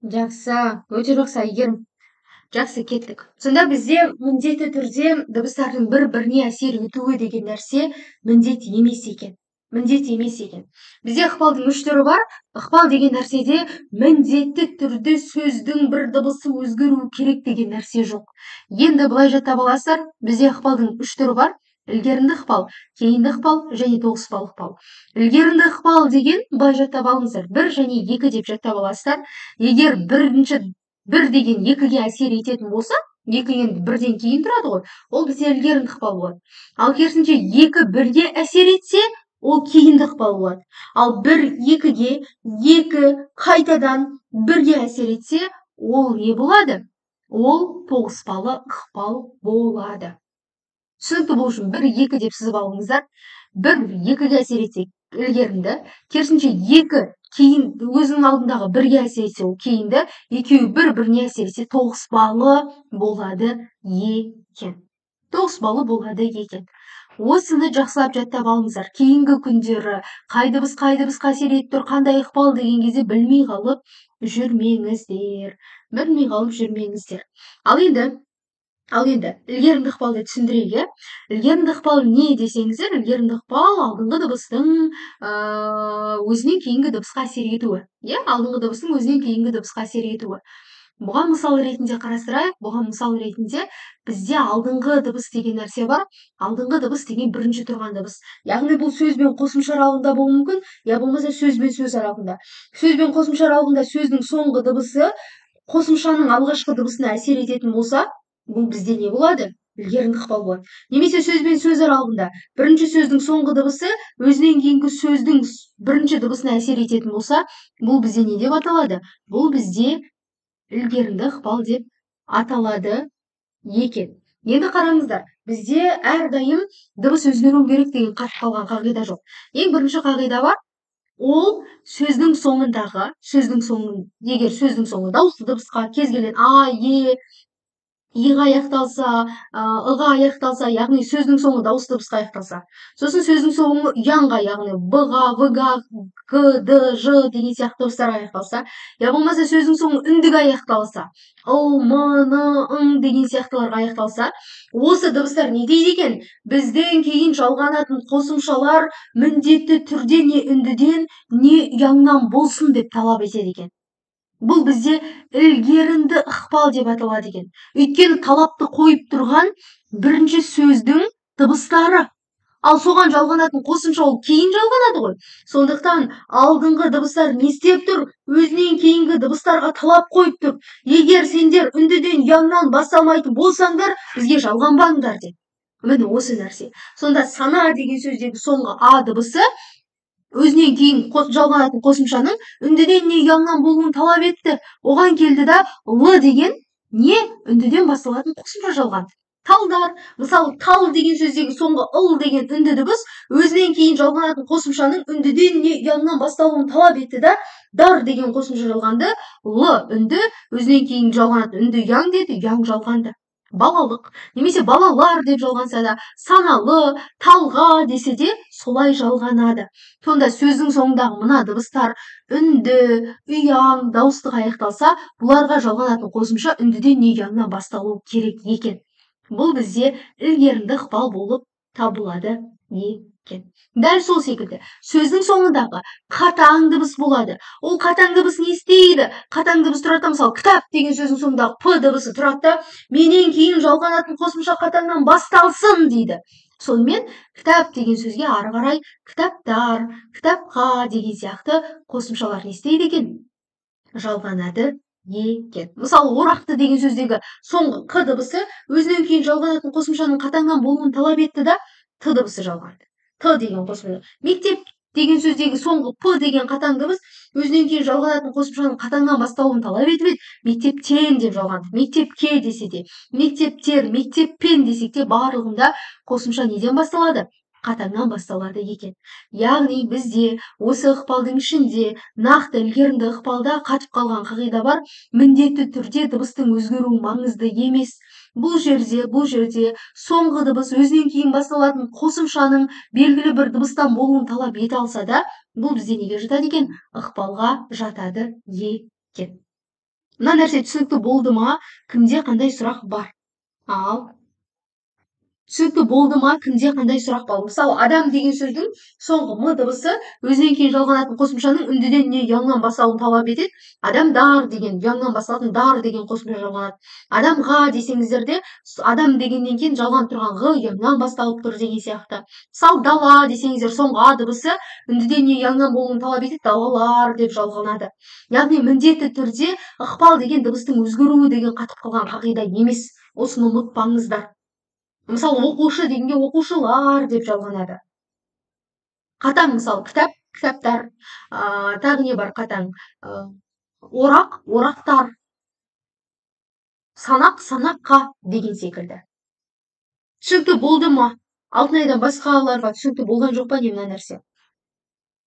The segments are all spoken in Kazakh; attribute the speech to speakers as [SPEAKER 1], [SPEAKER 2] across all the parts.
[SPEAKER 1] Жақсы, өте жақсы Әйгерім. Жақсы, кеттік. Сонда бізде міндетті түрде дыбыстардың бір-біріне әсер етуі деген нәрсе міндет емес екен. Міндет емес екен. Бізде ықпалдың үш түрі бар. Ықпал деген нәрседе міндетті түрде сөздің бір дыбысы өзгеру керек деген нәрсе жоқ. Енді былай жаттап аласыздар. Бізде ықпалдың үш түрі бар. Ілгерінді ықпал, кейінді ықпал және тоғыспалы ықпал. Ілгерінді ықпал деген былай жаттап алыңыздар. Бір және екі деп жаттап аласыздар. Егер бір деген екіге әсер ететін болса, екі енді бірден кейін тұрады ғой, ол бізде ілгерінді ықпал болады. Ал керісінше екі бірге әсер етсе, ол кейінді ықпал болады. Ал бір екіге, екі қайтадан бірге әсер етсе, ол не болады? Ол тоғыспалы ықпал болады. Түсінікті болу үшін бір екі деп сызып алыңыздар. Бір екіге әсер етсе ілгерінді, керісінше екі кейін өзінің алдындағы бірге әсер етсе ол кейінді, екеуі бір-біріне әсер етсе тоғыспалы болады екен. Тоғыспалы болады екен. Осыны жақсылап жаттап алыңыздар. Кейінгі күндері қай дыбысқа әсер етіп тұр, қандай ықпал деген кезде білмей қалып жүрмеңіздер. Ал енді ілгерінді ықпалды түсіндірейік. Ілгерінді ықпал не десеңіздер, ілгерінді ықпал алдыңғы дыбыстың өзінен кейінгі дыбысқа әсер етуі. Алдыңғы дыбыстың өзінен кейінгі дыбысқа әсер етуі. Бұған мысал ретінде қарастырайық. Бұған мысал ретінде бізде алдыңғы дыбыс деген нәрсе бар. Алдыңғы дыбыс деген бірінші тұрған дыбыс. Яғни бұл сөз бен қосымша аралығында болуы мүмкін, я болмаса сөз бен сөз аралығында. Сөз бен қосымша аралығында сөздің соңғы дыбысы қосымшаның алғашқы дыбысына әсер ететін болса, бұл бізде не болады? Ілгерінді ықпал болады. Немесе сөз бен сөз аралығында бірінші сөздің соңғы дыбысы өзінен кейінгі сөздің бірінші дыбысына әсер ететін болса, бұл бізде не деп аталады? Бұл бізде ілгерінді ықпал деп аталады екен. Енді қараңыздар, бізде әрдайым дыбыс өзгеру керек деген қатып қалған қағида жоқ. Ең бірінші қағида бар. Ол сөздің соңындағы, егер сөздің соңы дауысты дыбысқа кез келген а, е, иға аяқталса, ыға аяқталса, яғни сөздің соңы дауысты дыбысқа аяқталса. Сосын сөздің соңы ұянға, яғни бға, вға, г, д, ж деген сияқты дыбыстарға аяқталса, я болмаса сөздің соңы үндіге аяқталса, ы, м, н, ың деген сияқтыларға аяқталса, осы дыбыстар не дейді екен? Бізден кейін жалғанатын қосымшалар міндетті түрде не үндіден, не ұяңнан болсын деп талап етеді екен. Бұл бізде ілгерінді ықпал деп аталады екен. Өйткені талапты қойып тұрған бірінші сөздің дыбыстары. Ал соған жалғанатын қосымша ол кейін жалғанады ғой. Сондықтан алдыңғы дыбыстар не істеп тұр? Өзінен кейінгі дыбыстарға талап қойып тұр. Егер сендер үндіден ұяңнан басталмайтын болсаңдар, бізге жалғанбаңдар деп. Міне осы нәрсе. Сонда сана деген сөздегі соңғы а дыбысы өзінен кейін жалғанатын қосымшаның үндіден не ұяңнан болуын талап етті. Оған келді да л деген не үндіден басталатын қосымша жалғанды. Талдар, мысалы тал деген сөздегі соңғы ыл деген үнді дыбыс өзінен кейін жалғанатын қосымшаның үндіден не ұяңнан басталуын талап етті да дар деген қосымша жалғанды, л үнді өзінен кейін жалғанатын үнді ұяң деді, ұяң жалғанды. Балалық, немесе балалар деп жалғанса да, саналы, талға десе де солай жалғанады. Сонда сөздің соңындағы мына дыбыстар үнді, ұяң, дауыстық аяқталса, бұларға жалғанатын қосымша үндіден не ұяңнан басталу керек екен. Бұл бізде ілгерінді ықпал болып табылады екен. Дәл сол секілді, сөздің соңындағы қатаң дыбыс болады. Ол қатаң дыбыс не істейді? Қатаң дыбыс тұрады, мысалы, кітап деген сөздің соңындағы п дыбысы тұрады, менен кейін жалғанатын қосымша қатаңнан басталсын дейді. Сонымен кітап деген сөзге ары қарай кітаптар, кітапқа деген сияқты қосымшалар не істейді екен? Жалғанады екен. Мысалы, орақты деген сөздегі соңғы қ дыбысы өзінен кейін жалғанатын қосымшаның қатаңнан болуын талап етті да т дыбысы жалғанды. Т деген қосымша. Мектеп деген сөздегі соңғы п деген қатаң дыбыс өзінен кейін жалғанатын қосымшаның қатаңнан басталуын талап етіп еді, мектептен деп жалғанды. Мектепке десе де, мектептер, мектеппен десек те барлығында қосымша неден басталады? Қатаңнан басталады екен. Яғни бізде осы ықпалдың ішінде нақты ілгерінді ықпалда қатып қалған қағида бар. Міндетті түрде дыбыстың өзгеруі маңызды емес. Бұл жерде соңғы дыбыс өзінен кейін басталатын қосымшаның белгілі бір дыбыстан болуын талап ете алса да, бұл бізде неге жатады екен? Ықпалға жатады екен. Мына нәрсе түсінікті болды ма? Кімде қандай сұрақ бар? Ал. Түсінікті болды ма? Кімде қандай сұрақ бар? Мысалы, адам деген сөздің соңғы м дыбысы өзінен кейін жалғанатын қосымшаның үндіден не яңнан басталуын талап етеді. Адамдар деген яңнан басталатын дар деген қосымша жалғанады. Адамға десеңіздер де адам дегеннен кейін жалғанып тұрған ғ яңнан басталып тұр деген сияқты. Мысалы, дала десеңіздер соңғы а дыбысы үндіден не яңнан болуын талап етеді, далалар деп жалғанады. Яғни міндетті түрде ықпал деген дыбыстың өзгеруі деген қатып қалған қағида емес. Осыны ұмытпаңыздар. Мысалы, оқушы дегенге оқушылар деп жалғанады. Қатаң, мысалы, кітап, кітаптар, тағы не бар қатаң? Орақ, орақтар, санақ, санаққа деген секілді. Түсінікті болды ма? Алтынайдан басқаларға түсінікті болған жоқ па не мына нәрсе?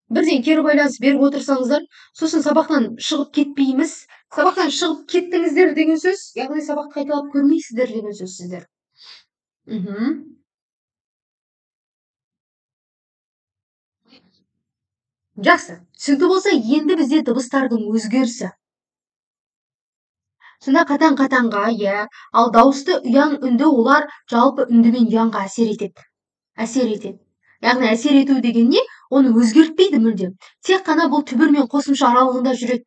[SPEAKER 1] Бірден кері байланыс беріп отырсаңыздар, сосын сабақтан шығып кетпейміз. Сабақтан шығып кеттіңіздер деген сөз, яғни сабақты қайталап көрмейсіздер деген сөз сіздер. Жақсы. Түсінікті болса, енді бізде дыбыстардың өзгерісі. Сонда қатаң-қатаңға, ал дауысты ұяң үнді олар жалпы үнді мен ұянға әсер етеді. Яғни әсер ету деген не? Оны өзгертпейді мүлдем. Тек қана бұл түбір мен қосымша аралығында жүреді.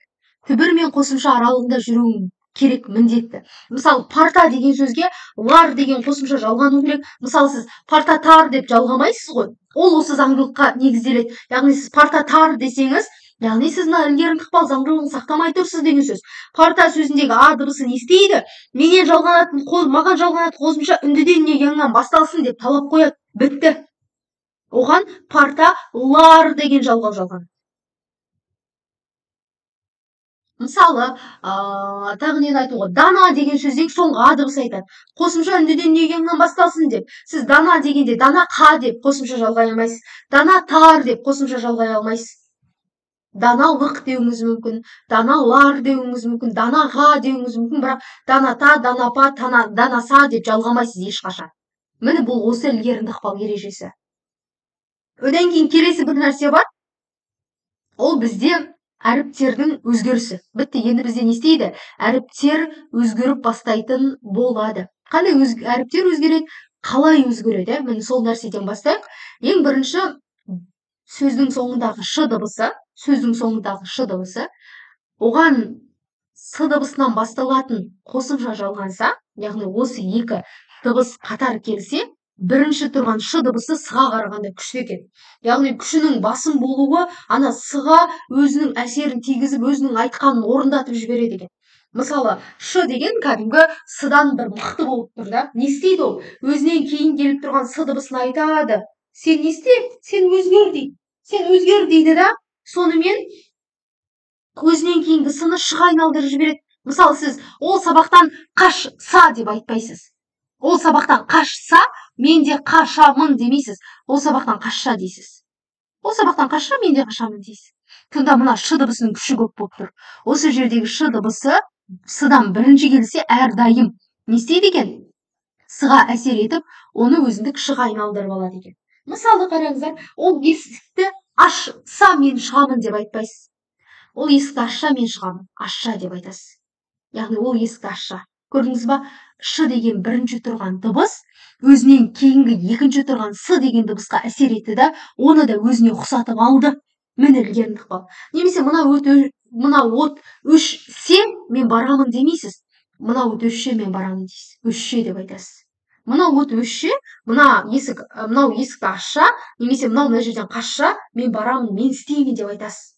[SPEAKER 1] Түбір мен қосымша аралығында жүруі керек, міндетті. Мысалы, парта деген сөзге лар деген қосымша жалғану керек. Мысалы, сіз партатар деп жалғамайсыз ғой. Ол осы заңдылыққа негізделеді. Яғни сіз партатар десеңіз, яғни сіз мына ілгеріңкі ықпал заңдылығын сақтамай тұрсыз деген сөз. Парта сөзіндегі а дыбысы не істейді? Маған жалғанатын қосымша үндіден не яңнан басталсын деп талап қояды. Бітті. Оған парта лар деген жалғау жалған. Мысалы, тағы нені айтуға? Дана деген сөзден соңғы а дыбысы айтады. Қосымша үндіден не яңнан басталсын деп. Сіз дана дегенде дана қа деп қосымша жалғай алмайсыз. Дана тар деп қосымша жалғай алмайсыз. Даналық деуіңіз мүмкін, даналар деуіңіз мүмкін, данаға деуіңіз мүмкін, бірақ даната, данапа, данаса деп жалғамайсыз ешқашан. Міне бұл осы ілгерінді ықпал ережесі. Одан кейін келесі бір нәрсе бар. Ол бізде әріптердің өзгерісі. Бітті, енді бізде не істейді? Әріптер өзгеріп бастайтын болады. Қандай әріптер өзгереді? Қалай өзгереді? Міне сол нәрседен бастайық. Ең бірінші сөздің соңындағы ш дыбысы, оған с дыбысынан басталатын қосымша жалғанса, яғни осы екі дыбыс қатар келсе, бірінші тұрған ш дыбысы с-ға қарағанда күшті екен. Яғни күшінің басым болуы ана с-ға өзінің әсерін тигізіп, өзінің айтқанын орындатып жібереді екен. Мысалы, ш деген кәдімгі с-дан бір мықты болып тұр да. Не істейді ол? Өзінен кейін келіп тұрған с дыбысын айтады. Сен не істе? Сен өзгер дейді. Сен өзгер дейді да, сонымен өзінен кейінгі с-ны ш-ға айналдырып жібереді. Мысалы, сіз ол сабақтан қашса деп айтпайсыз. Ол сабақтан қашса, мен де қашамын демейсіз. Ол сабақтан қашса дейсіз. Ол сабақтан қашса, мен де қашамын дейсіз. Сонда мына ш дыбысының күші көп болып тұр. Осы жердегі ш дыбысы с-дан бірінші келсе, әрдайым не істейді екен? С-ға әсер етіп, оны өзіндік ш-ға айналдырып алады екен. Мысалы, қараңыздар, ол есікті ашса, мен шығамын деп айтпайсыз. Ол есікті ашса, мен шығамын. Ашса деп айтасыз. Яғни ол есікті ашса. Көрдіңіз ба? Ш деген бірінші тұрған дыбыс өзінен кейінгі екінші тұрған с деген дыбысқа әсер етті да, оны да өзіне ұқсатып алды. Міне ілгерінді ықпал. Немесе мына от өшсе, мен барамын демейсіз. Мына от өшсе, мен барамын дейсіз. Өшсе деп айтасыз. Мына от өшсе, мынау есікті ашса, немесе мына жерден қашса, мен барамын, мен істеймін деп айтасыз.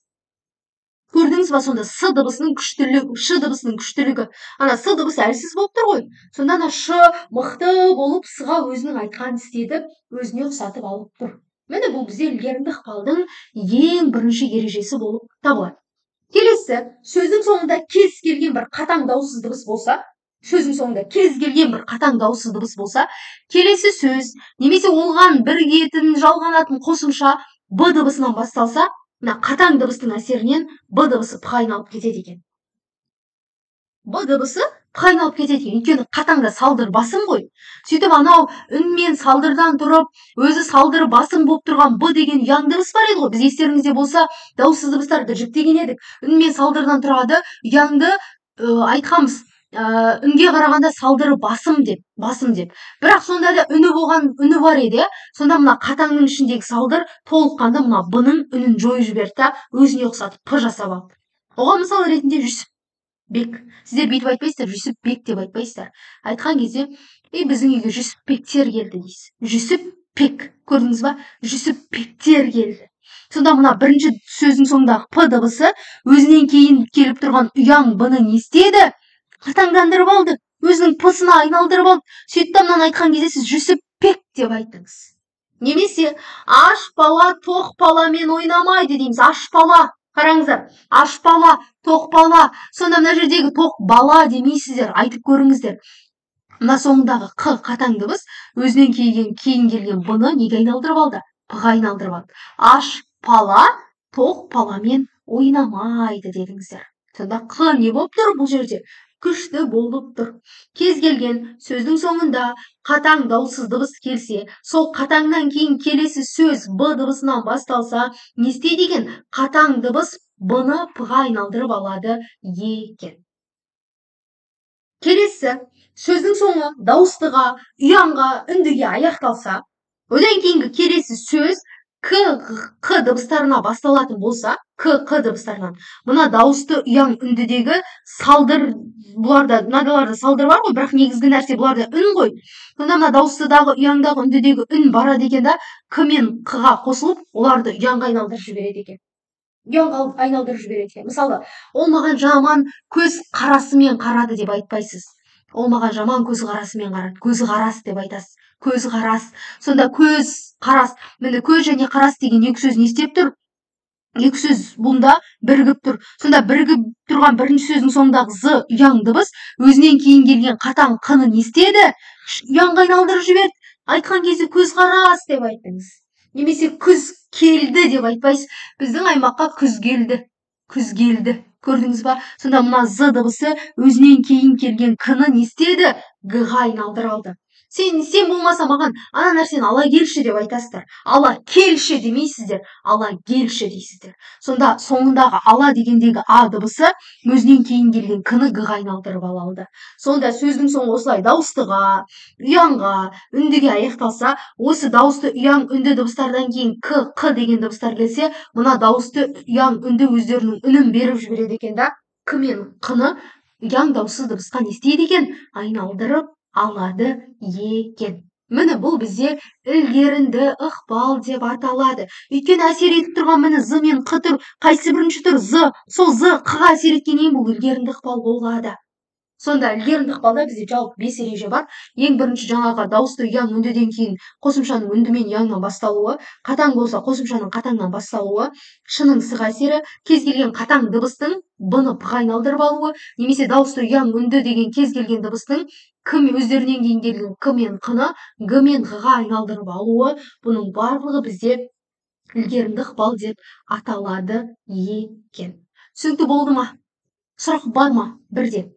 [SPEAKER 1] Көрдіңіз ба, сонда с дыбысының күштілігі, ш дыбысының күштілігі. Ана с дыбысы әлсіз болып тұр ғой. Сонда ана ш мықты болып с-ға өзінің айтқанын істетіп, өзіне ұқсатып алып тұр. Міне бұл бізде ілгерінді ықпалдың ең бірінші ережесі болып табылады. Келесі, сөздің соңында кез келген бір қатаң дауыссыз дыбыс болса, келесі сөз немесе оған бірігетін жалғанатын қосымша б дыбысынан басталса, мына қатаң дыбыстың әсерінен б дыбысы п-ға айналып кетеді екен. Б дыбысы п-ға айналып кетеді екен. Өйткені қатаңда салдыр басым ғой. Сөйтіп анау үн мен салдырдан тұрып, өзі салдыры басым болып тұрған б деген ұяң дыбыс бар еді ғой. Біз естеріңізде болса, дауыссыз дыбыстарды жіктеген едік. Үн мен салдырдан тұрады, ұяңды айтқанбыз, үнге қарағанда салдыры басым деп. Бірақ сонда да үні бар еді. Сонда мына қатаңның ішіндегі салдыр толыққанды мына б-ның үнін жойып жіберді да өзіне ұқсатып п жасап алды. Оған мысал ретінде Жүсіпбек. Сіздер бүйтіп айтпайсыздар, Жүсіпбек деп айтпайсыздар. Айтқан кезде, біздің үйге Жүсіпбектер келді дейсіз. Жүсіпбек. Көрдіңіз ба? Жүсіпбектер келді. Сонда мына бірінші сөздің соңындағы п дыбысы өзінен кейін келіп тұрған ұяң б-ны не істеді? Қатаңдандырып алды. Өзінің п-сына айналдырып алды. Сөйтті мынаны айтқан кезде сіз Жүсіпбек деп айттыңыз. Немесе аш бала тоқ баламен ойнамайды дейміз. Аш бала. Қараңыздар. Аш бала, тоқ бала. Сонда мына жердегі тоқ бала демейсіздер. Айтып көріңіздер. Мына соңындағы қ қатаң дыбыс өзінен кейін келген б-ны неге айналдырып алды? П-ға айналдырып алды. Аш бала тоқ баламен ойнамайды дедіңіздер. Сонда қ не болып тұр бұл жерде? Күшті болып тұр. Кез келген сөздің соңында қатаң дауыссыз дыбыс келсе, сол қатаңнан кейін келесі сөз б дыбысынан басталса, не істейді екен? Қатаң дыбыс б-ны п-ға айналдырып алады екен. Келесі сөздің соңы дауыстыға, ұянға, үндіге аяқталса, одан кейінгі келесі сөз қ дыбыстарына басталатын болса, қ дыбыстарынан, мына дауысты ұяң үндідегі салдыр, мынадаларда салдыр бар ғой, бірақ негізгі нәрсе бұларда үн ғой. Сонда мына дауыстыдағы ұяңдағы үндідегі үн барады екен да, к мен қ-ға қосылып, оларды ұянға айналдырып жібереді екен. Мысалы, ол маған жаман көз қарасымен қарады деп айтпайсыз. Ол маған жаман көз қарасымен қарады. Көз қарас деп айтасыз. Көз қарас. Сонда көз қарас. Міне көз және қарас деген екі сөз не істеп тұр? Екі сөз бұнда бірігіп тұр. Сонда бірігіп тұрған бірінші сөздің соңындағы з ұяң дыбыс өзінен кейін келген қатаң қ-ны не істеді? Ұянға айналдырып жіберді. Айтқан кезде көз қарас деп айттыңыз. Немесе күз келді деп айтпайсыз. Біздің аймаққа күз келді. Күз келді. Көрдіңіз ба? Сонда мына з дыбысы өзінен кейін келген к-ны не істеді? Г-ға айналдырып алды. Сен болмаса маған ана нәрсені ала келші деп айтасыздар. Ала келші демейсіздер, ала келші дейсіздер. Сонда соңындағы ала дегендегі а дыбысы өзінен кейін келген к-ны г-ға айналдырып алды. Сонда сөздің соңы осылай дауыстыға, ұянға, үндіге аяқталса, осы дауысты ұяң үнді дыбыстардан кейін қ деген дыбыстар келсе, мына дауысты ұяң үнді өздерінің үнін беріп жібереді екен да, к мен қ-ны ұяң дауыссыз дыбысқа не істейді екен? Айналдырып алады екен. Міне бұл бізде ілгерінді ықпал деп аталады. Өйткені әсер етіп тұрған міне з мен қ тұр. Қайсы бірінші тұр? З. Сол з қ-ға әсер еткеннен бұл ілгерінді ықпал болады. Сонда ілгерінді ықпалда бізде жалпы 5 ереже бар. Ең бірінші жаңағы дауысты ұяң үндіден кейін қосымшаның үндімен ұяңнан басталуы, қатаң болса қосымшаның қатаңнан басталуы, шының с-ға әсері, кез келген қатаң дыбыстың б-ны п-ға айналдырып алуы, немесе дауысты ұяң үнді деген кез келген дыбыстың өздерінен кейін келген к мен қ-ны г мен ғ-ға айналдырып алуы, бұның барлығы бізде ілгерінді ықпал деп аталады екен. Түсінікті болды ма? Сұрақ бар ма? Бірден.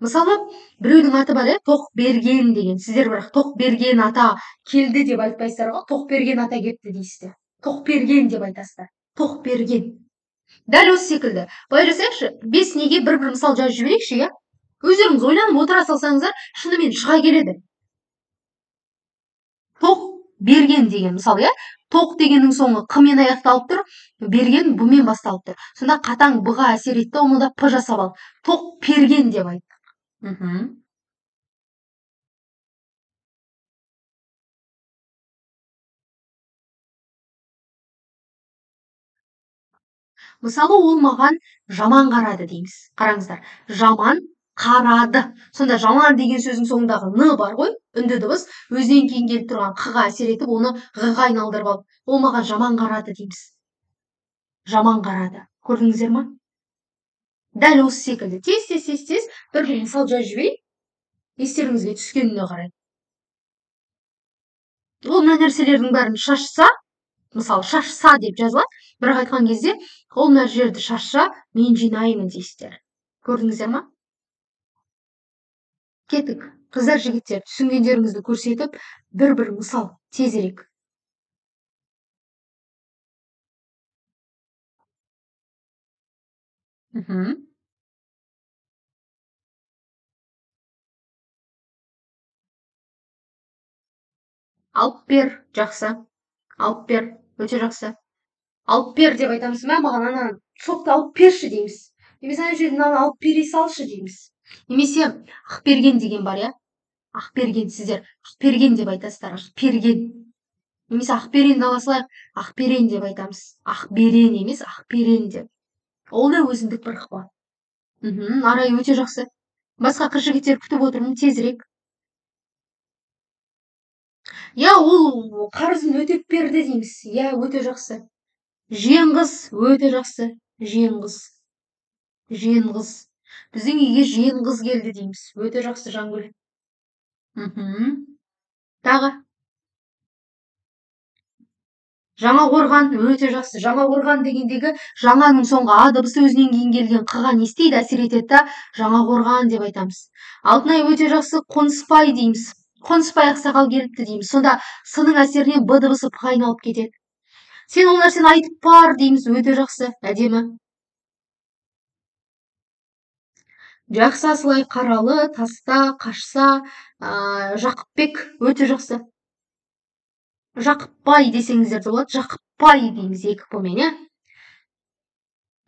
[SPEAKER 1] Мысалы, біреудің аты бар, тоқ берген деген. Сіздер бірақ тоқ берген ата келді деп айтпайсыздар ғой, тоқ берген ата кетті дейсіздер. Тоқ берген деп айтасыздар. Тоқ берген. Дәл осы секілді. Былай жасайықшы, 5 неге бір мысал жазып жіберейікші, иә? Өздеріңіз ойланып отыра салсаңыздар, шынымен шыға келеді. Тоқ берген деген мысал, иә? Тоқ дегеннің соңы қ мен аяқталып тұр, берген б мен басталып тұр. Сонда қатаң б-ға әсер етті, оны да п жасап алды. Тоқ берген деп айттық. Мысалы, ол маған жаман қарады дейміз. Қараңыздар, жаман қарады. Сонда жаман деген сөздің соңындағы н бар ғой, үнді дыбыс, өзінен кейін келіп тұрған қ-ға әсер етіп, оны ғ-ға айналдырып алды. Ол маған жаман қарады дейміз. Жаман қарады. Көрдіңіздер ма? Дәл осы секілді. Тез бір мысал жазып жіберейік. Естеріңізге түскеніне қарай. Ол мына нәрселердің бәрін шашса, мысалы шашса деп жазылады, бірақ айтқан кезде ол мына жерді шашса, мен жинаймын дейсіздер. Көрдіңіздер ма? Кеттік. Қыздар, жігіттер, түсінгендеріңізді көрсетіп, бір мысал тезірек. Алып бер, жақсы. Алып бер, өте жақсы. Алып бер деп айтамыз. Маған ана сопты алып берші дейміз. Немесе ана жерден мынаны алып бере салшы дейміз. Немесе Ақберген деген бар, иә? Ақберген, сіздер Ақберген деп айтасыздар. Ақберген. Немесе Ақберенді ала салайық, Ақберен деп айтамыз. Ақберен емес, Ақберен деп. Ол да өзіндік бір ықпал. Арай, өте жақсы. Басқа қыз жігіттер күтіп отырмын, тезірек. Я, ол қарызын өтеп берді дейміз. Я, өте жақсы. Жиенғыз, өте жақсы. Жиенғыз. Жиенғыз. Біздің үйге жиенғыз келді дейміз. Өте жақсы, Жангүл. Тағы. Жаңақорған, өте жақсы. Жаңақорған дегендегі жаңаның соңғы а дыбысы өзінен кейін келген қыға не істейді, әсер етеді, Жаңақорған деп айтамыз. Алтынай, өте жақсы. Қоныспай дейміз. Қоныспай ақсақал келіпті дейміз. Сонда сының әсерінен б дыбысы п-ға айналып кетеді. Сен ол нәрсені айтып бар дейміз. Өте жақсы. Әдемі. Жақсы, Асылай. Қаралы, таста, қашса, Жақыпбек, өте жақсы. Жақыпбай десеңіздер де болады. Жақыпбай дейміз, екі п-мен, иә?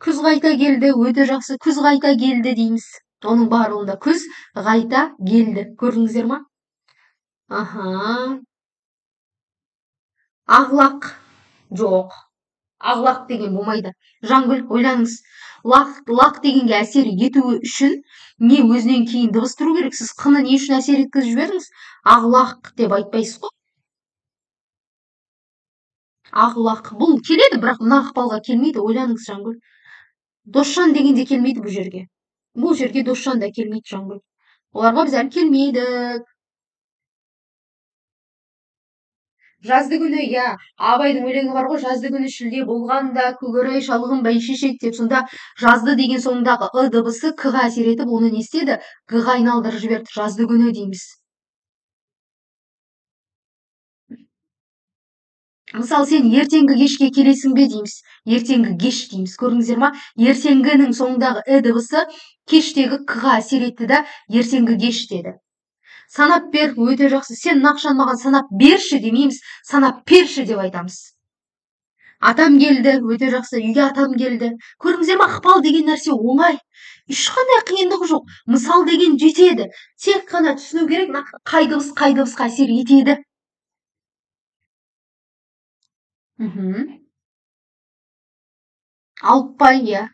[SPEAKER 1] Күз қайта келді, өте жақсы. Күз қайта келді дейміз. Оның барлығында күз қайта келді. Көрдіңіздер ма? Ағлақ. Жоқ. Ағлақ деген болмайды. Жангүл, ойланыңыз. Лақ дегенге әсер етуі үшін не өзінен кейін дыбыс тұру керек? Сіз қыны не үшін әсер еткізіп жібердіңіз? Ағлақ деп айтпайсыз ғой. Ағлақ. Бұл келеді, бірақ мына ықпалға келмейді. Ойланыңыз, Жангүл. Досжан дегенде келмейді бұл жерге. Бұл жерге Досжан да келмейді, Жангүл. Оларға біз әлі келмейді. Жазды күні, я, Абайдың өлеңі бар ғой, жазды күні шілде болғанда көкорай шалғын бәйшешек деп, сонда жазды деген соңындағы ы дыбысы к-ға әсер етіп, оны не істеді? Г-ға айналдырып жіберді. Жазды күні дейміз. Мысалы, сен ертеңгі кешке келесің бе дейміз. Ертеңгі кеш дейміз. Көрдіңіздер ма? Ертеңгінің соңындағы ы дыбысы кештегі к-ға әсер етті да, ертеңгі кеш деді. Санап бер, өте жақсы. Сен нақшан маған санап берші демейміз, санап берші деп айтамыз. Атам келді, өте жақсы. Үйге атам келді. Көрдіңіздер ма? Ықпал деген нәрсе оңай. Ешқандай қиындығы жоқ. Мысал деген жетеді. Тек қана түсіну керек, қай дыбысқа әсер етеді. Алыпбай, я.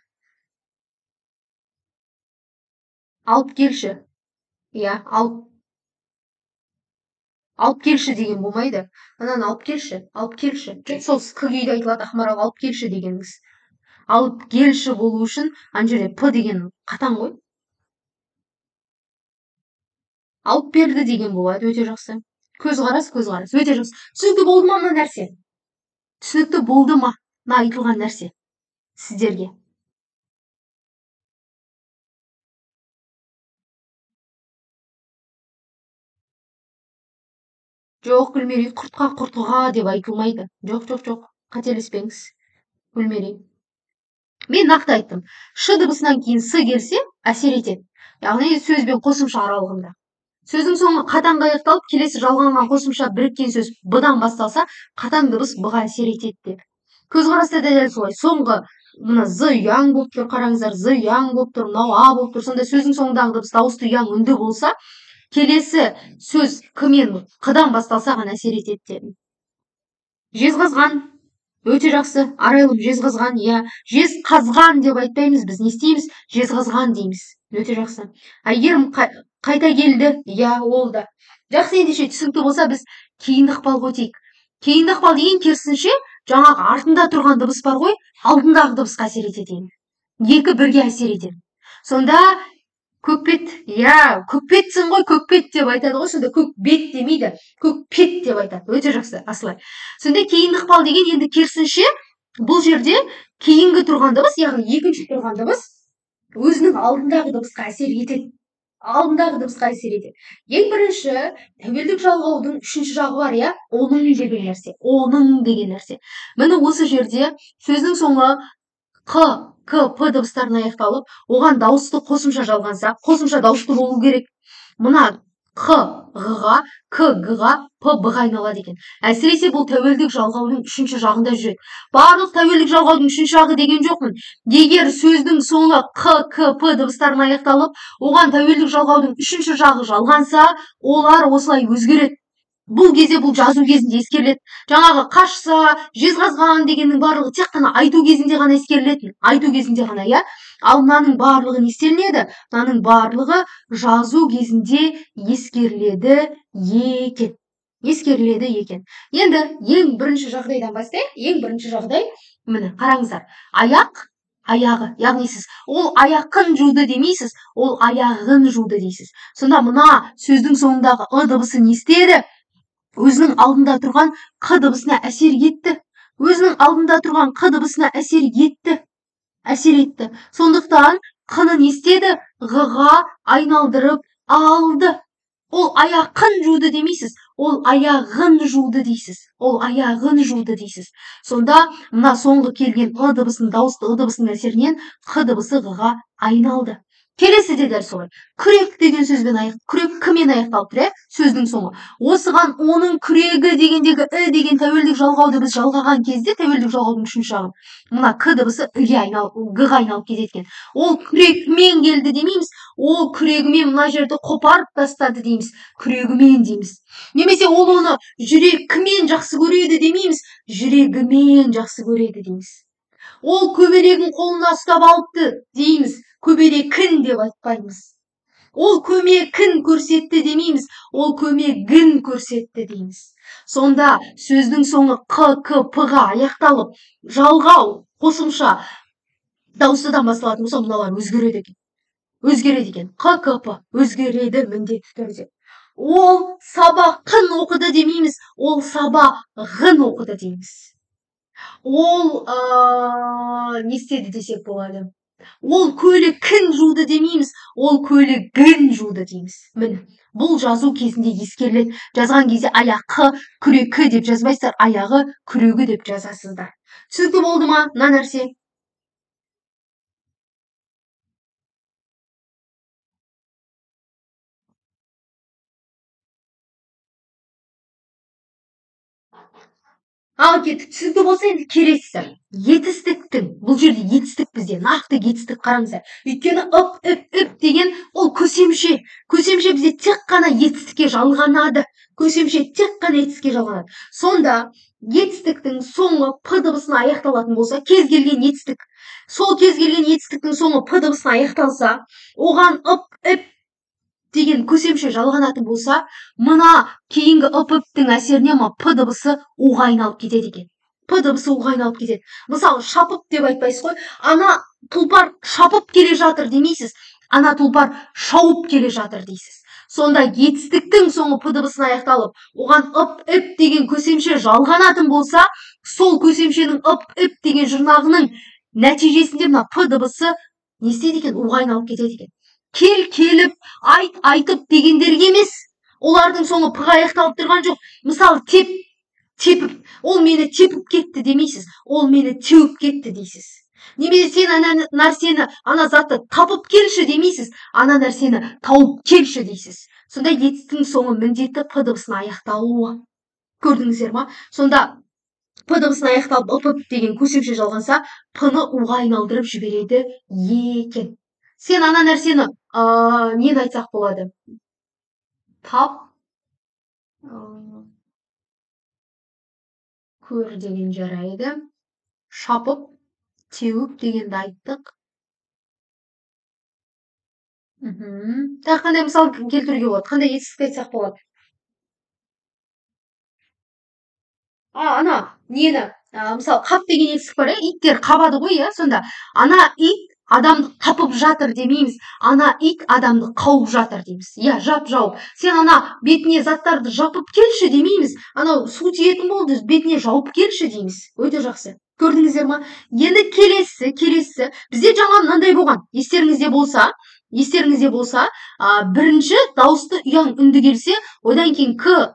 [SPEAKER 1] Алып келші. Я, алып келші деген болмайды. Ананы алып келші, алып келші. Сол к-күйде айтылады, Ақмарал, алып келші дегеніңіз. Алып келші болу үшін ана жерде п деген қатаң ғой. Алып берді деген болады, өте жақсы. Көзқарас, өте жақсы. Түсінікті болды ма мына нәрсе? Түсінікті болды ма мына айтылған нәрсе сіздерге? Жоқ, Гүлмерей, құртқа құртыға деп айтылмайды. Жоқ, қателеспеңіз. Гүлмерей. Мен нақты айттым. Ш дыбысынан кейін с келсе, әсер етеді. Яғни сөзбен қосымша аралығында. Сөздің соңы қатаң аяқталып, келесі жалғанған қосымша біріккен сөз б-дан басталса, қатаң дыбыс б-ға әсер етеді деп. Көзқараста да дәл солай. Соңғы мына з ұяң болып тұр, қараңыздар, з ұяң болып тұр, мынау а болып тұр. Сонда сөздің соңындағы дыбыс дауысты ұяң үнді болса, келесі сөз к-мен қ-дан басталса ғана әсер етеді дедім. Жезқазған, өте жақсы. Арайлым, жезқазған, я. Жезқазған деп айтпаймыз, біз не істейміз? Жезқазған дейміз. Өте жақсы. Әйгерім қайта келді, я, ол да. Жақсы, ендеше түсінікті болса, біз кейінді ықпалға өтейік. Кейінді ықпал деген керісінше, жаңағы артында тұрған дыбыс бар ғой, алдындағы дыбысқа әсер етеді. Екі бірге әсер етеді. Сонда көкбет, я, көкбетсің ғой, көкбет деп айтады ғой, сонда көкбет демейді, көкпет деп айтады. Өте жақсы, Асылай. Сонда кейінді ықпал деген енді керісінше, бұл жерде кейінгі тұрған дыбыс, яғни екінші тұрған дыбыс өзінің алдындағы дыбысқа әсер етеді. Алдындағы дыбысқа әсер етеді. Ең бірінші тәуелдік жалғаудың үшінші жағы бар, иә, оның деген нәрсе. Оның деген нәрсе. Міне осы жерде сөздің соңы қ, к, п дыбыстарына аяқталып, оған дауысты қосымша жалғанса, қосымша дауысты болу керек. Мына қ ғ-ға, к г-ға, п б-ға айналады екен. Әсіресе бұл тәуелдік жалғаудың үшінші жағында жүреді. Барлық тәуелдік жалғаудың үшінші жағы деген жоқпын. Егер сөздің соңы қ, к, п дыбыстарына аяқталып, оған тәуелдік жалғаудың үшінші жағы жалғанса, олар осылай өзгереді. Бұл кезде бұл жазу кезінде ескеріледі. Жаңағы қашса, жезқазған дегеннің барлығы тек қана айту кезінде ғана ескерілетін. Айту кезінде ғана, иә. Ал мынаның барлығы не істелінеді? Мынаның барлығы жазу кезінде ескеріледі екен. Ескеріледі екен. Енді ең бірінші жағдайдан бастайық. Ең бірінші жағдай, міне қараңыздар. Аяқ, аяғы, яғни сіз ол аяқын жуды демейсіз, ол аяғын жуды дейсіз. Сонда мына сөздің соңындағы ы дыбысы не істеді? Өзінің алдында тұрған қ дыбысына әсер етті. Өзінің алдында тұрған қ дыбысына әсер етті. Әсер етті. Сондықтан қны не істеді? Ғ-ға айналдырып алды. Ол аяқын жуды демейсіз, ол аяғын жуды дейсіз. Ол аяғын жуды дейсіз. Сонда мына соңғы келген ы дыбысының, дауысты ы дыбысының әсерінен қ дыбысы ғ-ға айналды. Келесі де дәл солай. Күрек деген сөзбен күрек кімен аяқталып тұр, сөздің соңы. Осыған оның күрегі дегендегі і деген тәуелдік жалғауды біз жалғаған кезде, тәуелдік жалғаудың үшінші жағы, мына к дыбысы г-ға айналып кетеді. Ол күрекмен келді демейміз, ол күрегімен мына жерді қопарып тастады дейміз, күрегімен дейміз. Немесе ол оны жүрегімен жақсы көреді демейміз, жүрегімен жақсы көреді дейміз. Ол көбелегін қолына ұстап алыпты дейміз, көбелегін деп айтпаймыз. Ол көмегін көрсетті демейміз, ол көмегін көрсетті дейміз. Сонда сөздің соңы қ, к, п-ға аяқталып, жалғау қосымша дауыстыдан басталатын болса, мыналар өзгереді екен. Өзгереді екен. Қ, к, п өзгереді міндетті түрде. Ол сабақын оқыды демейміз, ол сабағын оқыды дейміз. Ол не істеді десек болады? Ол көлігін жуды демейміз, ол көлігін жуды дейміз. Міне, бұл жазу кезінде ескеріледі. Жазған кезде аяқы, күрекі деп жазбайсыздар, аяғы, күрегі деп жазасыздар. Түсінікті болды ма мына нәрсе? Ал кеттік. Түсінікті болса енді келесі. Етістіктің, бұл жерде етістік бізде, нақты етістік қараңыздар. Өйткені ып, үп деген ол көсемше. Көсемше бізде тек қана етістікке жалғанады. Көсемше тек қана етістікке жалғанады. Сонда етістіктің соңы п дыбысына аяқталатын болса, кез келген етістік, сол кез келген етістіктің соңы п дыбысына аяқталса, оған ып, үп деген көсемше жалғанатын болса, мына кейінгі ып-үптің әсеріне п дыбысы у-ға айналып кетеді екен. П дыбысы у-ға айналып кетеді. Мысалы, шапып деп айтпайсыз ғой. Ана тұлпар шапып келе жатыр демейсіз. Ана тұлпар шауып келе жатыр дейсіз. Сонда етістіктің соңы п дыбысына аяқталып, оған ып-үп деген көсемше жалғанатын болса, сол көсемшенің ып-үп деген жұрнағының нәтижесінде мына п дыбысы не істейді екен? У-ға айналып кетеді екен. Кел, келіп, айт, айтып дегендерге емес. Олардың соңы п-ға аяқталып тұрған жоқ. Мысалы, тепіп, ол мені тепіп кетті демейсіз. Ол мені теуіп кетті дейсіз. Немесе сен ана нәрсені, ана затты тапып келші демейсіз. Ана нәрсені тауып келші дейсіз. Сонда етістің соңы міндетті п дыбысына аяқталуы. Көрдіңіздер ма? Сонда п дыбысына аяқталып ып деген көсемше жалғанса, п-ны у-ға айналдырып жібереді екен. Сен ана нәрсені нені айтсақ болады? Тап, көр деген жарайды. Шапып, теуіп дегенді айттық. Тағы қандай мысал келтіруге болады? Қандай етістікті айтсақ болады? Ана, нені? Мысалы, қап деген етістік бар, иттер қабады ғой, сонда. Ана ит Адамды қапып жатыр демейміз. Ана ит адамды қауып жатыр дейміз. Иә, жауып. Сен ана бетіне заттарды жапып келші демейміз. Анау су тиетін болды, бетіне жауып келші дейміз. Өте жақсы. Көрдіңіздер ма? Енді келесі. Бізде жаңа мынандай болған. Естеріңізде болса, бірінші дауысты ұяң үнді келсе, одан кейін қ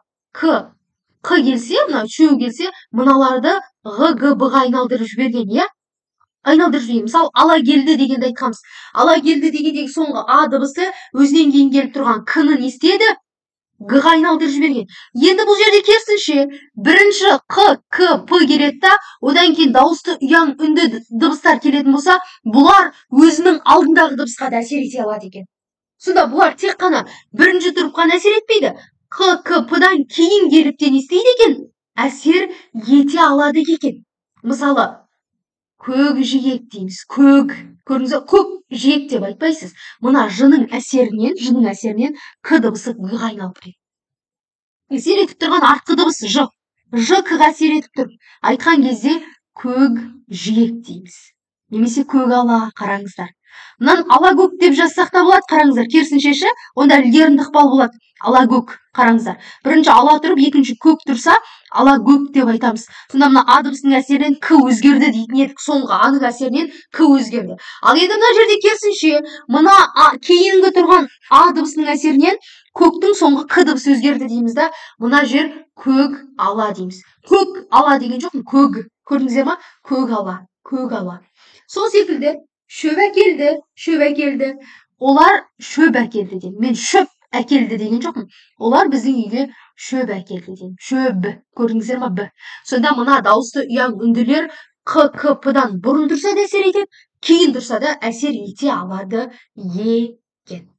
[SPEAKER 1] келсе, мына үшеу келсе, мыналарды ғ, г, б-ға айналдырып жіберген, иә? Мысалы, ала келді дегенді айтқанбыз. Ала келді дегендегі соңғы а дыбысы өзінен кейін келіп тұрған к-ны не істеді? Г-ға айналдырып жіберген. Енді бұл жерде керісінше, бірінші қ, к, п келеді да, одан кейін дауысты ұяң үнді дыбыстар келетін болса, бұлар өзінің алдындағы дыбысқа да әсер ете алады екен. Сонда бұлар тек қана бірінші тұрып қана әсер етпейді. Қ, к, п-дан кейін келіп те не істейді екен? Әсер ете алады екен. Мысалы, көк жиек дейміз. Көрдіңіз, көк жиек деп айтпайсыз. Мына жының әсерінен к дыбысы г-ға айналып кетеді. Әсер етіп тұрған артқы дыбыс ж. Ж к-ға әсер етіп тұр. Айтқан кезде көк жиек дейміз. Немесе көк ала, қараңыздар. Мынан ала көк деп жазсақ та болады, қараңыздар. Керісінше, онда ілгерінді ықпал болады. Ала көк, қараңыздар. Бірінші ала тұрып, екінші көк тұрса, ала көк деп айтамыз. Сонда мына а дыбысының әсерінен к өзгерді дейтін едік. Соңғы аның әсерінен к өзгерді. Ал енді мына жерде керісінше, мына кейінгі тұрған а дыбысының әсерінен көктің соңғы к дыбысы өзгерді дейміз да. Мына жер көк ала дейміз. Көк ала деген жоқ, көк. Көрдіңіздер ма? Көк ала. Сол секілді шөп әкелді. Олар шөп әкелді деймін. Мен шөп әкелді деген жоқпын. Олар біздің үйге шөп әкелді деймін. Шөп. Көрдіңіздер ма? Б. Сонда мына дауысты ұяң үнділер қ, к, п-дан бұрын тұрса да әсер етеді, кейін тұрса да әсер ете алады екен.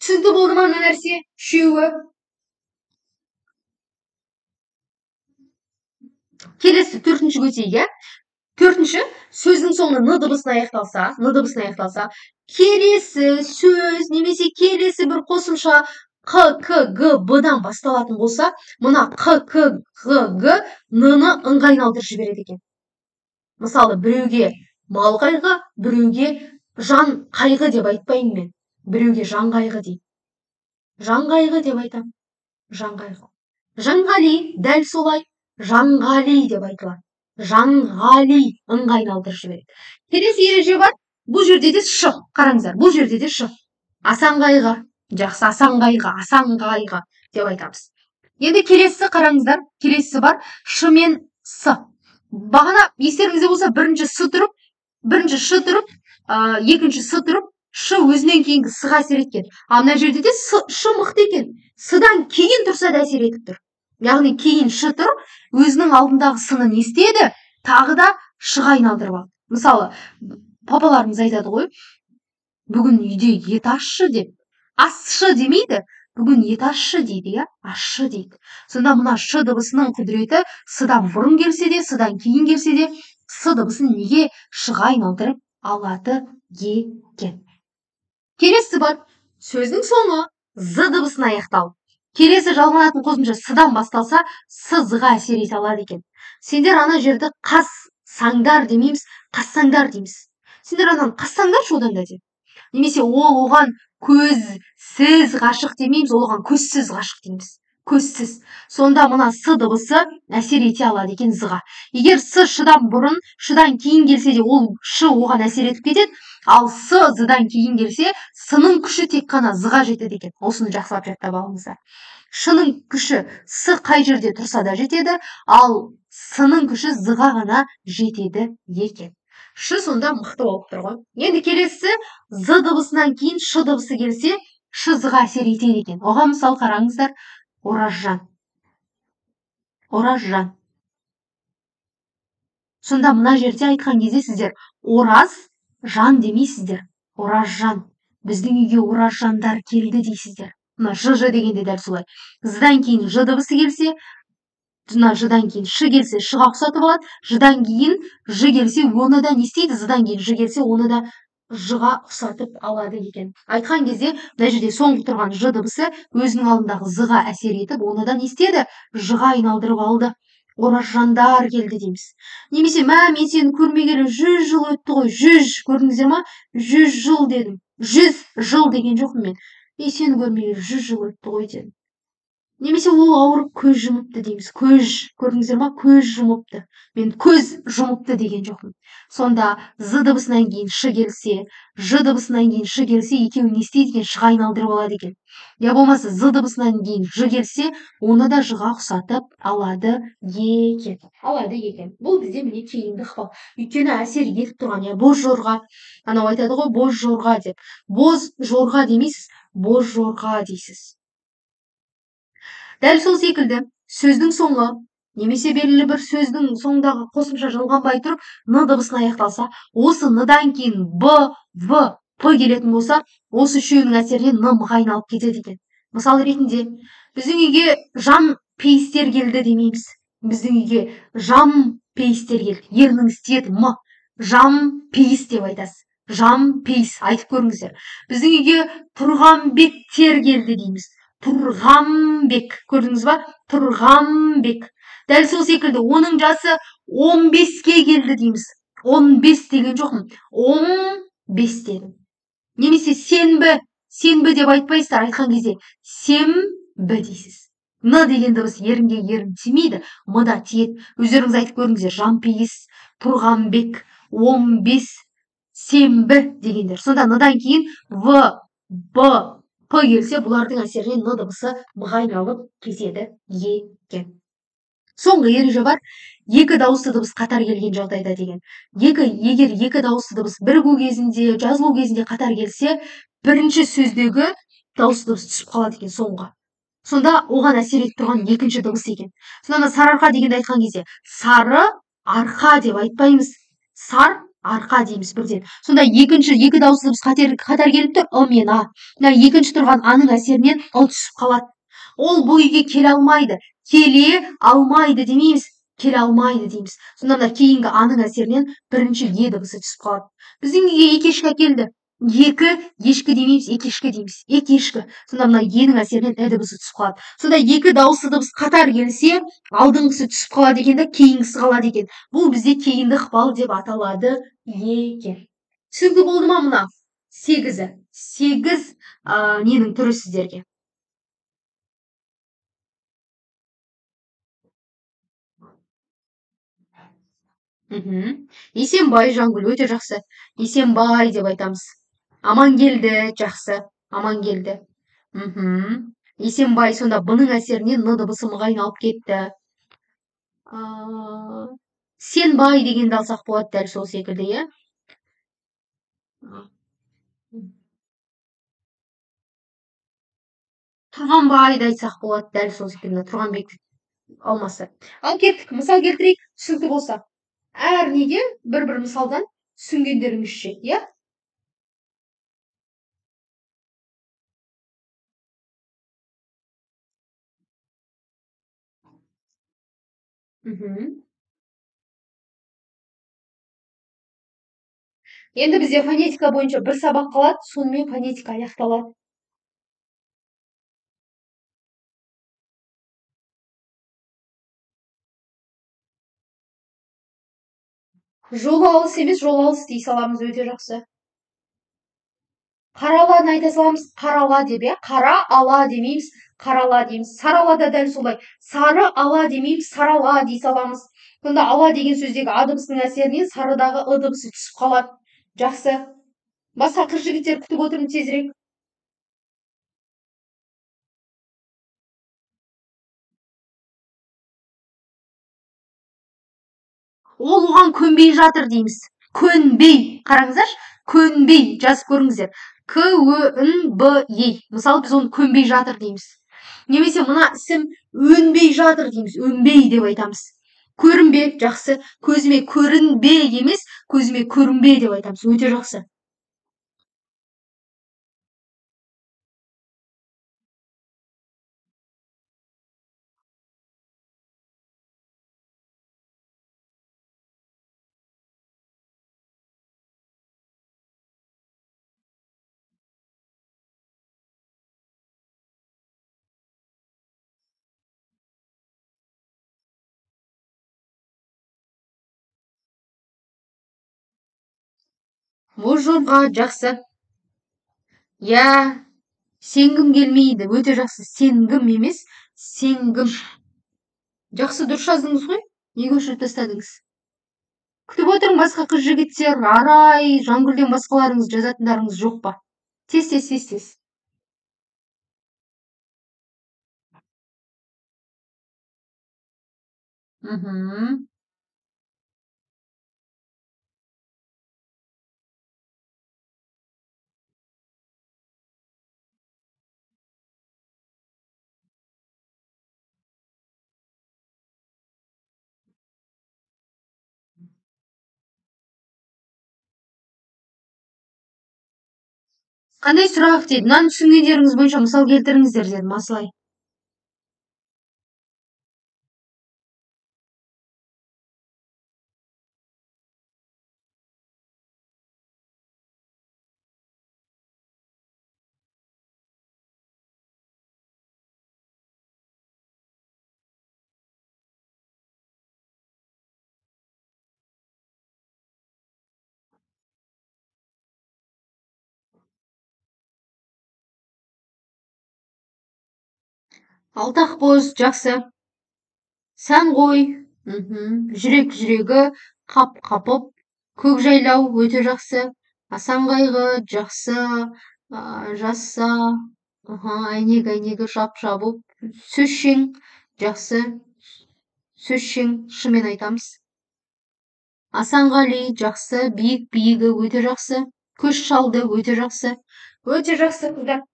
[SPEAKER 1] Түсінікті болды ма мына нәрсе? Үшеуі. Келесі төртінші көтейге. Төртінші, сөздің соңы н дыбысына аяқталса, келесі сөз немесе келесі бір қосымша қ, к, г, б-дан басталатын болса, мына қ, к, г, г, н-ны ң-ға айналдырып жібереді екен. Мысалы, біреуге мал қайғы, біреуге жан қайғы деп айтпаймын мен. Біреуге жан қайғы деймін. Жан қайғы деп айтамын. Жан қайғы. Жанғали, дәл солай, Жанғали деп айтылады. Жанғали ың-ға айналдырып жібереді. Келесі ереже бар. Бұл жерде де ш. Қараңыздар, бұл жерде де ш. Асанғайға. Жақсы, асанғайға деп айтамыз. Енді келесі қараңыздар. Келесі бар. Ш мен с. Бағана естеріңізде болса, бірінші ш тұрып, екінші с тұрып, ш өзінен кейінгі с-ға әсер еткен. А мына жерде де ш мықты екен. С-дан кейін тұрса да әсер етіп тұр. Яғни кейін ш тұрып, өзінің алдындағы с-ны не істеді? Тағы да ш-ға айналдырып алды. Мысалы, папаларымыз айтады ғой, бүгін үйде ет ашшы деп. Асшы демейді, бүгін ет ашшы дейді, я? Ашшы дейді. Сонда мына ш дыбысының құдіреті с-дан бұрын келсе де, с-дан кейін келсе де, с дыбысын неге ш-ға айналдырып алады екен. Келесі бар. Сөздің соңы з дыбысына аяқталды. Келесі жалғанатын қосымша с-дан басталса, с-ға әсер ете алады екен. Сендер ана жерді қассаңдар демейміз, қассаңдар дейміз. Сендер ананы қассаңдаршы одан да деп. Немесе ол оған көзсіз ғашық демейміз, ол оған көзсіз ғашық дейміз. Көзсіз. Сонда мына с дыбысы әсер ете алады екен з-ға. Егер с ш-дан бұрын, ш-дан кейін келсе де, ол ш оған әсер етіп кетеді. Ал с з-дан кейін келсе, с-ның күші тек қана з-ға жетеді екен. Осыны жақсылап жаттап алыңыздар. Ш-ның күші с қай жерде тұрса да жетеді, ал с-ның күші з-ға ғана жетеді екен. Ш сонда мықты болып тұр ғой. Енді келесі з дыбысынан кейін ш дыбысы келсе, ш з-ға әсер етеді екен. Оған мысал қараңыздар. Оразжан. Оразжан. Сонда мына жерде айтқан кезде сіздер ораз жан демейсіздер. Оразжан. Біздің үйге оразжандар келді дейсіздер. Мына ж дегенде дәл солай. З-дан кейін ж дыбысы келсе, мына ж-дан кейін ш келсе, ш-ға ұқсатып алады. Ж-дан кейін ж келсе, оны да не істейді? З-дан кейін ж келсе, оны да ж-ға ұқсатып алады екен. Айтқан кезде, мына жерде соңғы тұрған ж дыбысы өзінің алдындағы з-ға әсер етіп, оны да не істеді? Ж-ға айналдырып алды. оразжандар келді дейміз. Немесе мен сені көрмегелі 100 жыл өтті ғой, 100, көрдіңіздер ма? 100 жыл дедім. 100 жыл деген жоқпын мен. Сені көрмегелі 100 жыл өтті ғой дедім. Немесе ол ауырып көз жұмыпты дейміз. Көз, көрдіңіздер ма? Көз жұмыпты. Мен көз жұмыпты деген жоқпын. Сонда з дыбысынан кейін ш келсе, ж дыбысынан кейін ш келсе, екеуі не істейді екен? Ш-ға айналдырып алады екен. Я болмаса з дыбысынан кейін ж келсе, оны да ж-ға ұқсатып алады екен. Алады екен. Бұл бізде міне кейінгі ықпал. Өйткені әсер етіп тұрған, боз жорға. Анау айтады ғой, боз жорға деп. Боз жорға демейсіз, боз жорға дейсіз. Дәл сол секілді сөздің соңы немесе белгілі бір сөздің соңындағы қосымша жалғанбай тұрып н дыбысын аяқталса, осы н-дан кейін б, в, п келетін болса, осы үшеуінің әсерінен н м-ға айналып кетеді екен. Мысал ретінде, біздің үйге жан пейістер келді демейміз. Біздің үйге жан пейістер келді. Ерніңіз тиеді м. Жан пейіс деп айтасыз. Жан пейіс айтып көріңіздер. Біздің үйге тұрғанбектер келді дейміз. Тұрғанбек, көрдіңіз ба? Тұрғанбек. Дәл сол секілді оның жасы 15-ке келді дейміз. 15 деген жоқпын. 15 дедім. Немесе сенбі, сенбі деп айтпайсыздар, айтқан кезде сембі дейсіз. Н деген дыбыс ерінге ерін тимейді, м-да тиеді. Өздеріңіз айтып көріңіздер. Жампейіс, Тұрғанбек, 15, сенбі дегендер. Сонда н-дан кейін в, б, п келсе, бұлардың әсерінен н дыбысы м-ға айналып кетеді екен. Соңғы ереже бар. Екі дауысты дыбыс қатар келген жағдайда деген. Егер екі дауысты дыбыс бірігу кезінде, жазылу кезінде қатар келсе, бірінші сөздегі дауысты дыбыс түсіп қалады екен соңғы. Сонда оған әсер етіп тұрған екінші дыбыс екен. Сонда сарыарқа дегенде айтқан кезде, сары арқа деп айтпаймыз. Сар арқа дейміз бірден. Сонда екі дауысты дыбыс қатар келіп тұр, ы мен а. Екінші тұрған аның әсерінен ы түсіп қалады. Ол бұл үйге келе алмайды. Келе алмайды демейміз. Келе алмайды дейміз. Сонда кейінгі аның әсерінен бірінші е дыбысы түсіп қалады. Біздің үйге екі ешкі келді. Екі ешкі демейміз, екі ешкі дейміз. Екі ешкі. Сонда мына енің әсерінен ә дыбысы түсіп қалады. Сонда екі дауысты дыбыс қатар келсе, алдыңғысы түсіп қалады екен, кейінгісі қалады екен. Бұл бізде кейінді ықпал деп аталады екен. Түсінікті болды ма мына? 8-і. 8 ненің түрі сіздерге? Есенбай, Жангүл, өте жақсы. Есенбай деп айтамыз. Амангелді, жақсы. Амангелді. Есенбай, сонда бұның әсерінен н дыбысы м-ға айналып кетті. Сенбай дегенді алсақ болады дәл сол секілді, иә? Тұрғанбайды айтсақ болады дәл сол секілді. Тұрғанбекті алмасы. Ал кеттік, мысал келтірейік, түсінікті болса. Әр неге бір-бір мысалдан түсінгендеріңізше, иә? Енді бізде фонетика бойынша бір сабақ қалады, сонымен фонетика аяқталады. Жолы алыс емес, жол алыс дей саламыз, өте жақсы. Қараланы айта саламыз, қарала деп, иә? Қара ала демейміз, қарала дейміз. Сарала да дәл солай. Сары ала демейміз, сарала дей саламыз. Сонда ала деген сөздегі а дыбысының әсерінен сарыдағы ы дыбысы түсіп қалады. Жақсы. Басқа қыз жігіттер күтіп отырмын, тезірек. Ол оған көнбей жатыр дейміз. Көнбей. Қараңыздаршы, көнбей жазып көріңіздер. К-Ö-Н-Б-Ей. Мысалы біз оны көнбей жатыр дейміз. Немесе мына ісім өнбей жатыр дейміз. Өнбей деп айтамыз. Көрінбе, жақсы. Көзіме көрінбе емес, көзіме көрінбе деп айтамыз. Өте жақсы. Можжонға жақсы. Я, сенгім келмейді. Өте жақсы. Сенгім емес, сенгім. Жақсы, дұрыс жаздыңыз ғой? Неге өшіріп тастадыңыз? Күтіп отырмын, басқа қыз жігіттер, Арай, Жангүлден басқаларыңыз жазатындарыңыз жоқ па? Тез. Мхм. Қандай сұрақ дейді? Мынаны түсінгендеріңіз бойынша мысал келтіріңіздер дедім, Асылай. Алтақ боз, жақсы. Сән ғой. Жүрек жүрегі, қап-қапып. Көкжайлау, өте жақсы. Асан қайғы, жақсы. Жасса. Әйнегі жап-жабып. Сөзшең, жақсы. Сөзшең, шынымен айтамыз. Асанғали, жақсы. Биігі, өте жақсы. Көш шалды, өте жақсы. Өте жақсы, қыздар.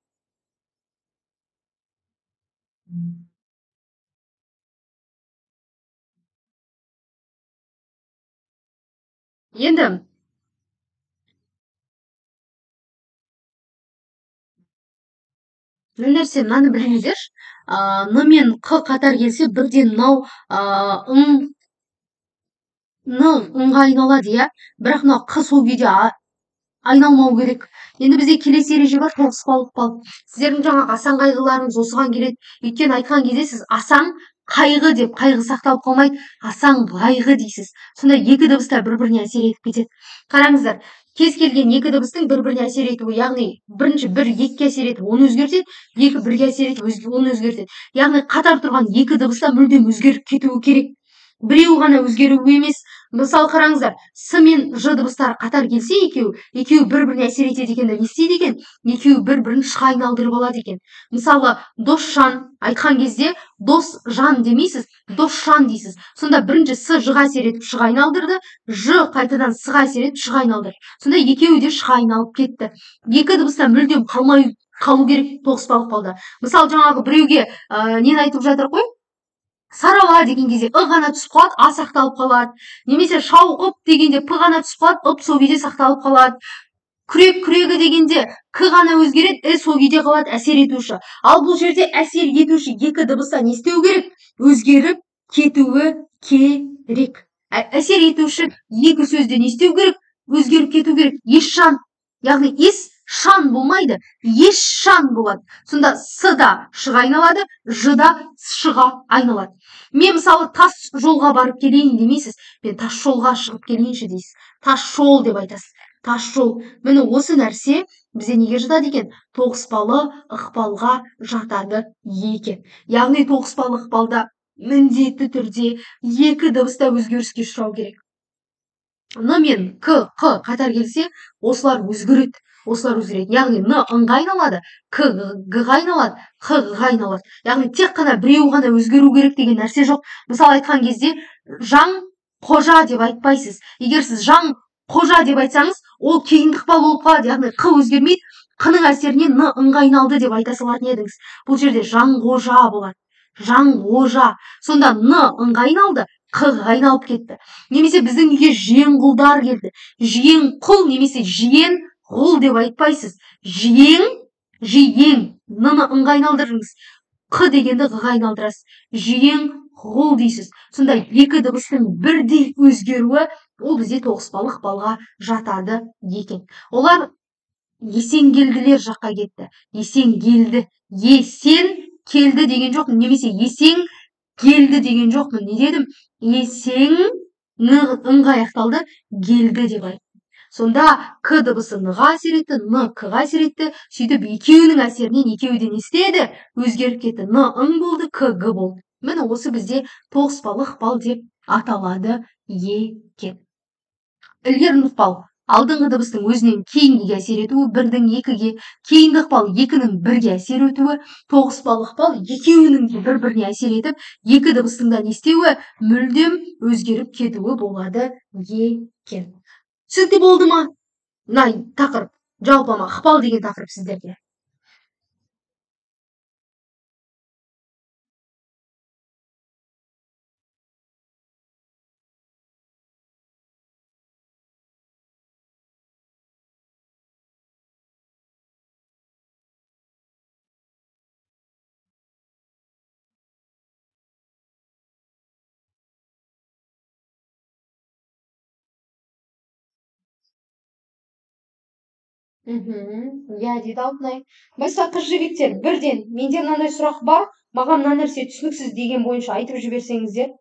[SPEAKER 1] Енді бір нәрсе, мынаны біліңіздер. Н мен Қ қатар келсе, бірден мынау ңға айналады, иә. Бірақ мынау Қ сол күйде айналмау керек. Енді бізде келесі ереже бар, тоғыспалы ықпал. Сіздердің жаңағы асан қайғыларыңыз осыған келеді. Өйткені айтқан кезде сіз асан қайғы деп қайғы сақталып қалмайды, асан қайғы дейсіз. Сонда екі дыбыстар бір-біріне әсер етіп кетеді. Қараңыздар, кез келген екі дыбыстың бір-біріне әсер етуі, яғни бірінші бір екіге әсер етіп, оны өзгертеді, екі бірге әсер етіп, оны өзгертеді. Яғни қатар тұрған екі дыбыста мүлдем өзгеріп кетуі керек. Біреу ғана өзгеруі емес. Мысалы қараңыздар, С мен Ж дыбыстары қатар келсе екеуі бір-біріне әсер етеді екен, не істейді екен? Екеуі бір-бірін шқа айналдырып алады екен. Мысалы, дос-жан айтқан кезде дос-жан демейсіз, дос-жан дейсіз. Сонда бірінші С Ж-ға әсер етіп шқа айналдырды, Ж қайтадан С-ға әсер етіп шқа айналдырды. Сонда екеуі де шқа айналып кетті. Екі дыбыста мүлдем қалу керек тоғыспалы ықпалда. Мысалы, жаңағы біреуге нені айтып жатыр ғой? Сарала деген кезде ы ғана түсіп қалады, а сақталып қалады. Немесе шауқып дегенде п ғана түсіп қалады, ып сол күйде сақталып қалады. Күрегі дегенде к ғана өзгереді, сол күйде қалады, әсер етуші. Ал бұл жерде әсер етуші екі дыбыста не істеу керек? Өзгеріп кетуі керек. Әсер етуші екі сөзде не істеу керек? Өзгеріп кету керек. Ешшан, яғни шан болмайды, ешшан болады. Сонда С да шыға айналады, Ж да шыға айналады. Мен мысалы тас жолға барып келейін демейсіз, мен тас жолға шығып келейінші дейсіз. Тас жол деп айтасыз. Тас жол. Міне осы нәрсе бізде неге жатады екен? Тоғыспалы ықпалға жатады екен. Яғни тоғыспалы ықпалда міндетті түрде екі дыбыста өзгеріске ұшырау керек. Н мен К қатар келсе, осылар өзгереді. Яғни Н ыңға айналады, К Г-ға айналады, Х Г-ға айналады. Яғни тек қана біреу ғана өзгеру керек деген нәрсе жоқ. Мысалы айтқан кезде Жаң қожа деп айтпайсыз. Егер сіз Жаң қожа деп айтсаңыз, ол кейінгі ықпал болып қалады. Яғни Қ өзгермейді, Қ-ның әсерінен Н ыңға айналды деп айта салатын едіңіз. Бұл жерде Жаңғожа болады. Жаңғожа. Сонда Н ыңға айналды, Қ айналып кетті. Немесе біздің үйге жиенқұлдар келді. Жиенқұл немесе жиенқұл деп айтпайсыз. Жиен, Н-ны ыңға айналдырыңыз. Қ дегенді Қ-ға айналдырасыз. Жиенқұл дейсіз. Сонда екі дыбыстың бірдей өзгеруі, ол бізде тоғыспалы ықпалға жатады екен. Олар есенгелділер жаққа кетті. Есенгелді. Есен келді деген жоқ, немесе есең келді деген жоқ. Не дедім? Есең ыңға аяқталды, келді деп айттым. Сонда к дыбысы н-ға әсер етті, н к-ға әсер етті. Сөйтіп екеуінің әсерінен екеуі де не істеді? Өзгеріп кетті. Н ң болды, к г болды. Міне осы бізде тоғыспалы ықпал деп аталады екен. Ілгерінді ықпал алдыңғы дыбыстың өзінен кейінгіге әсер етуі, бірдің екіге, кейінгі ықпал екінің бірге әсер етуі, тоғыспалы ықпал екеуінің де бір-біріне әсер етіп, екі дыбыстың да не істеуі мүлдем өзгеріп кетуі болады екен. Түсінікті болды ма? Мына тақырып, жалпыма ықпал деген тақырып сіздерге. Иә, дейді Алтынай. Басқа қыз жігіттер, бірден, менде мынандай сұрақ бар, маған мына нәрсе түсініксіз деген бойынша айтып жіберсеңіздер.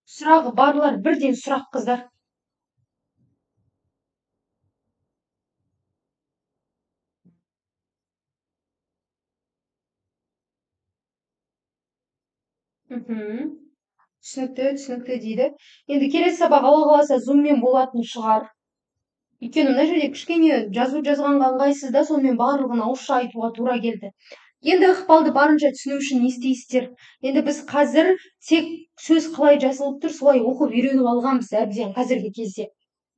[SPEAKER 1] Сұрағы барлар бірден сұрақ қыздар. Түсінікті дейді. Енді келесі сабақ Алла қаласа зуммен болатын шығар. Өйткені мына жерде кішкене жазғанға ыңғайсыз да, сонымен барлығын ауызша айтуға тура келді. Енді ықпалды барынша түсіну үшін не істейсіздер? Енді біз қазір тек сөз қалай жазылып тұр, солай оқып үйреніп алғанбыз әбден қазіргі кезде.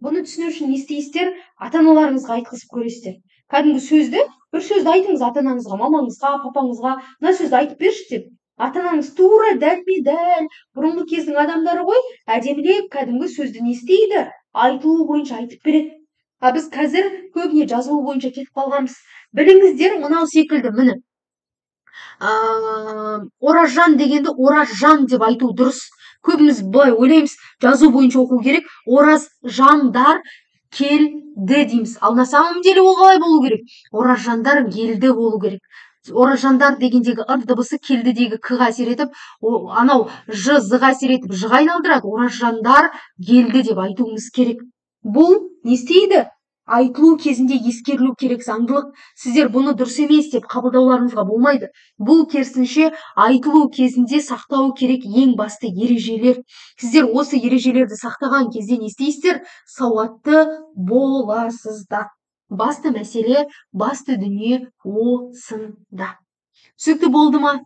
[SPEAKER 1] Бұны түсіну үшін не істейсіздер? Ата-аналарыңызға айтқызып көресіздер. Кәдімгі сөзді, бір сөзді айтыңыз ата-анаңызға, мамаңызға, папаңызға, мына сөзді айтып берші деп. Ата-анаңыз тура дәлме-дәл бұрынғы кездің адамдары ғой, әдемілеп кәдімгі сөзді не істейді? Айтылу бойынша айтып береді. А біз қазір көбіне жазылу бойынша кетіп қалғанбыз. Біліңіздер, мынау секілді, міне. Оразжан дегенді оразжан деп айту дұрыс. Көбіміз былай ойлаймыз, жазу бойынша оқу керек. Оразжандар келді дейміз. Ал на самом деле ол қалай болу керек? Оразжандар келді болу керек. Оразжандар дегендегі ыр дыбысы келдідегі к-ға әсер етіп, анау ж з-ға әсер етіп ж-ға айналдырады. Оразжандар келді деп айтуымыз керек. Бұл не істейді? Айтылу кезінде ескерілу керек заңдылық. Сіздер бұны дұрыс емес деп қабылдауларыңызға болмайды. Бұл керісінше айтылу кезінде сақтау керек ең басты ережелер. Сіздер осы ережелерді сақтаған кезде не істейсіздер? Сауатты боласыздар. Басты мәселе, басты дүние осында. Түсінікті болды ма?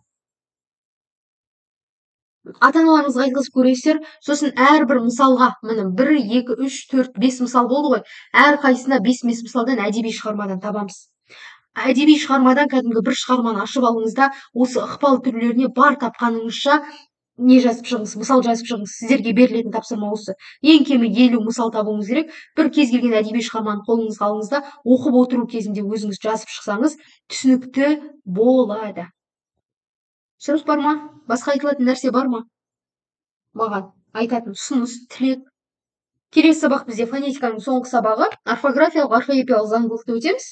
[SPEAKER 1] Ата-аналарыңызға айтқызып көресіздер, сосын әрбір мысалға, міне 1, 2, 3, 4, 5 мысал болды ғой. Әрқайсысына 5 мысалдан әдеби шығармадан табамыз. Әдеби шығармадан кәдімгі бір шығарманы ашып алыңызда, осы ықпал түрлеріне бар тапқаныңызша не жазып шығыңыз, мысал жазып шығыңыз. Сіздерге берілетін тапсырма осы. Ең кемі 50 мысал табуыңыз керек. Bir кез келген әдеби шығарманы қолыңызға алыңызда, оқып отыру кезінде өзіңіз жазып шықсаңыз, түсінікті болады. Сөз бар ма? Басқа айтылатын нәрсе бар ма? Маған айтатын ұсыныс, тілек. Келесі сабақ бізде фонетиканың соңғы сабағы, орфографиялық, орфоэпиялық заңдылықты өтеміз.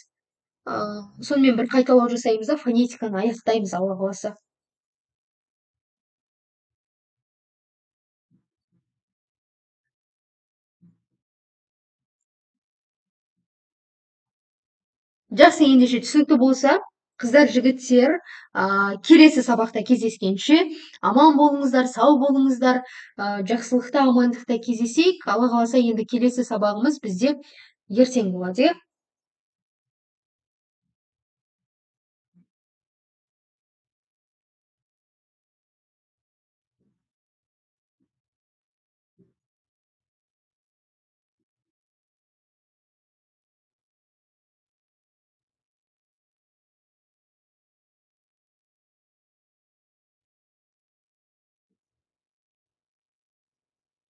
[SPEAKER 1] Сонымен бір қайталау жасаймыз да, фонетиканы аяқтаймыз Алла қаласа. Жақсы, ендеше түсінікті болса, қыздар, жігіттер, келесі сабақта кездескенше аман болыңыздар, сау болыңыздар, жақсылықта, амандықта кездесейік. Алла қаласа, енді келесі сабағымыз бізде ертең болады.